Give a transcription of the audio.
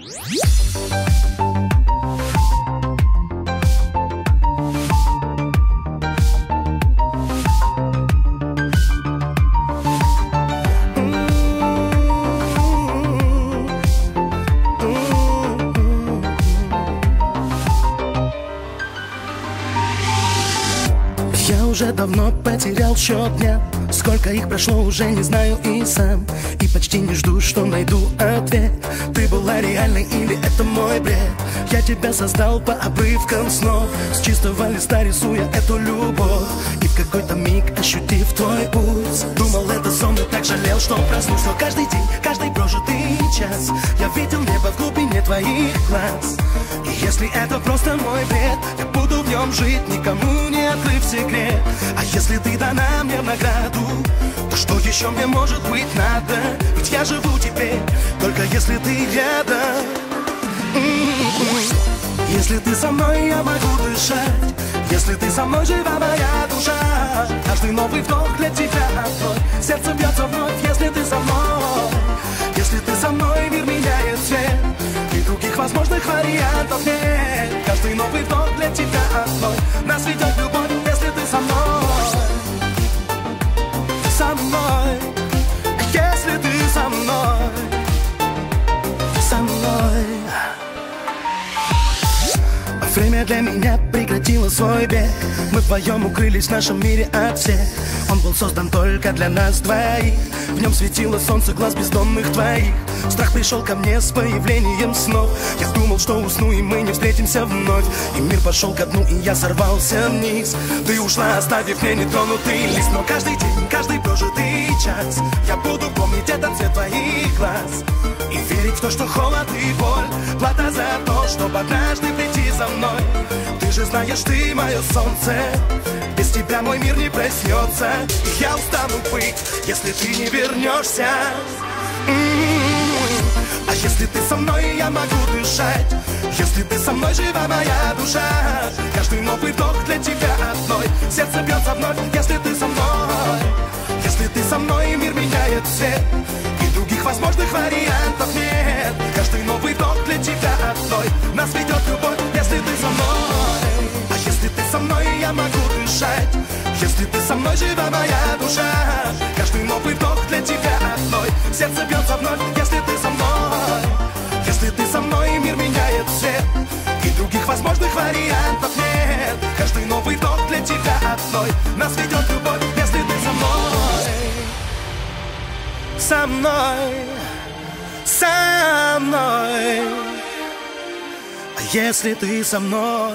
Я уже давно потерял счет дня, сколько их прошло, уже не знаю и сам. И почти не жду, что найду ответ. Ты была реальной или это мой бред? Я тебя создал по обрывкам снов, с чистого листа рисуя эту любовь. И в какой-то миг, ощутив твой пульс, думал, это сон, и так жалел, что проснулся. Но каждый день, каждый прожитый час я видел небо в глубине твоих глаз. И если это просто мой бред, я буду в нем жить, никому не открыв секрет. А если ты дана мне в награду, то что еще мне может быть надо? Ведь я живу теперь, только если ты рядом. Если ты со мной, я могу дышать. Если ты со мной, жива моя душа. Каждый новый вдох для тебя твой. Сердце бьется вновь, если ты со мной. Если ты со мной, мир меняет цвет, и других возможных вариантов нет. Каждый новый вдох для тебя твой. Нас ведет любовь, если ты со мной. Со мной. Если ты со мной. Со мной. Время для меня прекратило свой бег. Мы вдвоем укрылись в нашем мире от всех. Он был создан только для нас двоих. В нем светило солнце глаз бездонных твоих. Страх пришел ко мне с появлением снов. Я думал, что усну, и мы не встретимся вновь. И мир пошел ко дну, и я сорвался вниз. Ты ушла, оставив мне нетронутый лист. Но каждый день, каждый прожитый час я буду помнить этот цвет твоих глаз. И верить в то, что холод и боль плата за то, чтобы однажды прийти за мной. Ты же знаешь, ты мое солнце. Без тебя мой мир не проснется. И я устану быть, если ты не вернешься. А если ты со мной, я могу дышать. Если ты со мной, жива моя душа. Каждый новый вдох для тебя одной. Сердце бьется вновь, если ты со мной. Если ты со мной, мир меняет цвет, и других возможных вариантов нет. Каждый новый вдох для тебя одной. Нас ведет любовь, если ты со мной. А если ты со мной, я могу дышать. Если ты со мной, жива моя душа. Каждый новый вдох для тебя одной. Сердце бьется вновь, если ты со мной. Если ты со мной, мир меняет цвет, и других возможных вариантов нет. Каждый новый вдох для тебя одной. Нас ведет любовь, если ты со мной. Со мной. Со мной. А если ты со мной?